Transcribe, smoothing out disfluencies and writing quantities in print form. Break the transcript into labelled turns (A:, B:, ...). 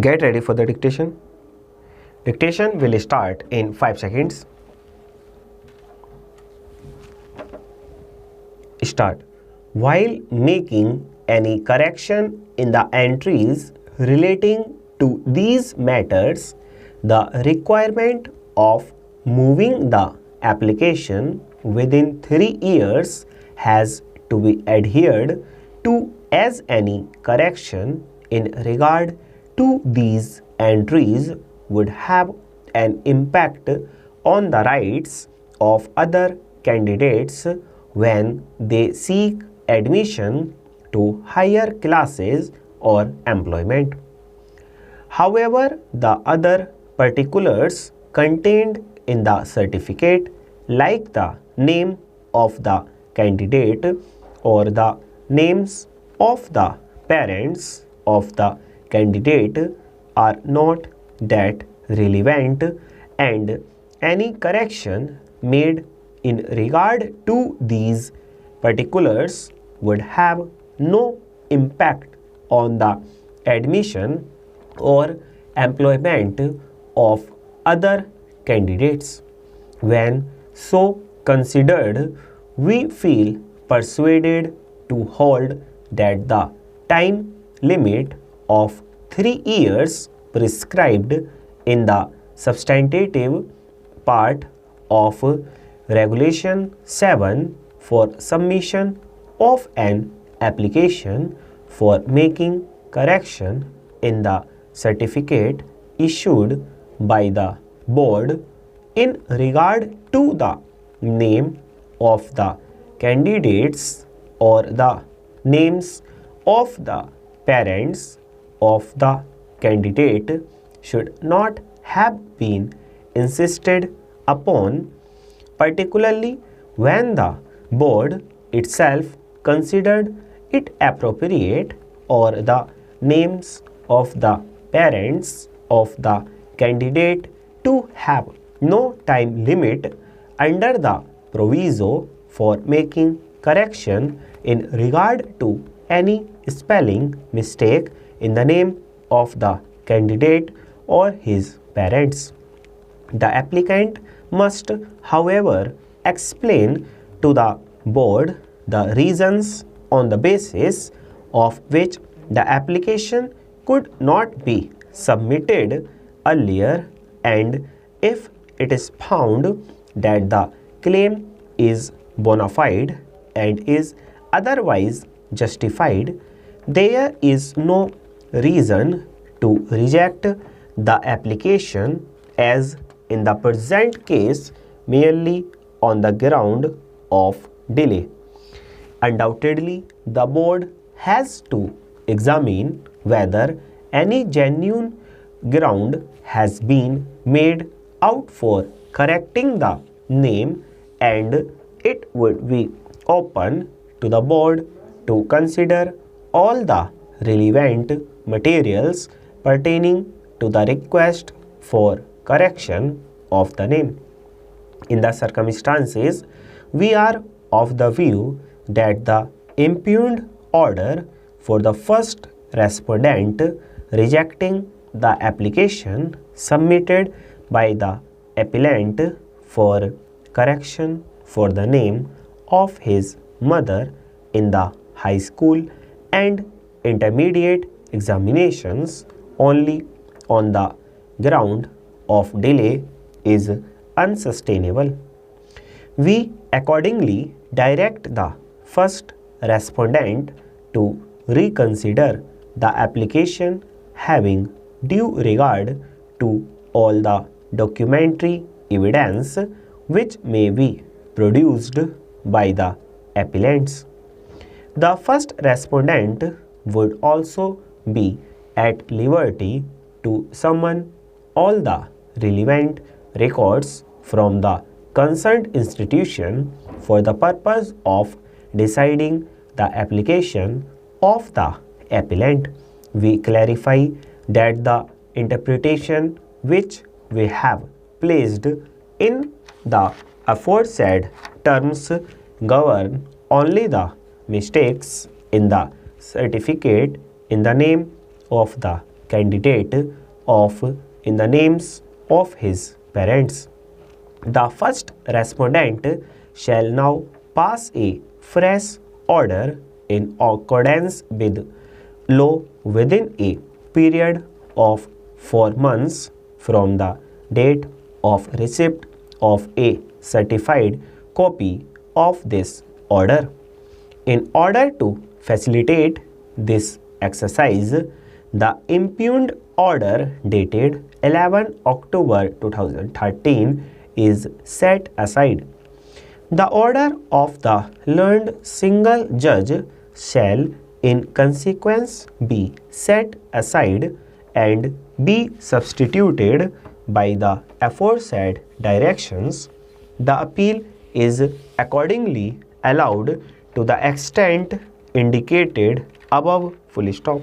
A: Get ready for the dictation. Dictation will start in 5 seconds. Start. While making any correction in the entries relating to these matters, the requirement of moving the application within 3 years has to be adhered to, as any correction in regard to these entries would have an impact on the rights of other candidates when they seek admission to higher classes or employment. However, the other particulars contained in the certificate, like the name of the candidate or the names of the parents of the candidate, are not that relevant, and any correction made in regard to these particulars would have no impact on the admission or employment of other candidates. When so considered, we feel persuaded to hold that the time limit of 3 years prescribed in the substantive part of Regulation 7 for submission of an application for making correction in the certificate issued by the board in regard to the name of the candidates or the names of the parents of the candidate should not have been insisted upon, particularly when the board itself considered it appropriate, or the names of the parents of the candidate to have no time limit under the proviso for making correction in regard to any spelling mistake in the name of the candidate or his parents. The applicant must, however, explain to the board the reasons on the basis of which the application could not be submitted earlier, and if it is found that the claim is bona fide and is otherwise justified, there is no reason to reject the application, as in the present case, merely on the ground of delay. Undoubtedly, the board has to examine whether any genuine ground has been made out for correcting the name, and it would be open to the board to consider all the relevant materials pertaining to the request for correction of the name. In the circumstances, we are of the view that the impugned order for the first respondent rejecting the application submitted by the appellant for correction for the name of his mother in the high school and intermediate examinations only on the ground of delay is unsustainable. We accordingly direct the first respondent to reconsider the application, having due regard to all the documentary evidence which may be produced by the appellants. The first respondent would also be at liberty to summon all the relevant records from the concerned institution for the purpose of deciding the application of the appellant. We clarify that the interpretation which we have placed in the aforesaid terms govern only the mistakes in the certificate in the name of the candidate of in the names of his parents. The first respondent shall now pass a fresh order in accordance with law within a period of 4 months from the date of receipt of a certified copy of this order. In order to facilitate this exercise, the impugned order dated 11 October 2013 is set aside. The order of the learned single judge shall in consequence be set aside and be substituted by the aforesaid directions. The appeal is accordingly allowed to the extent indicated above. Full stop.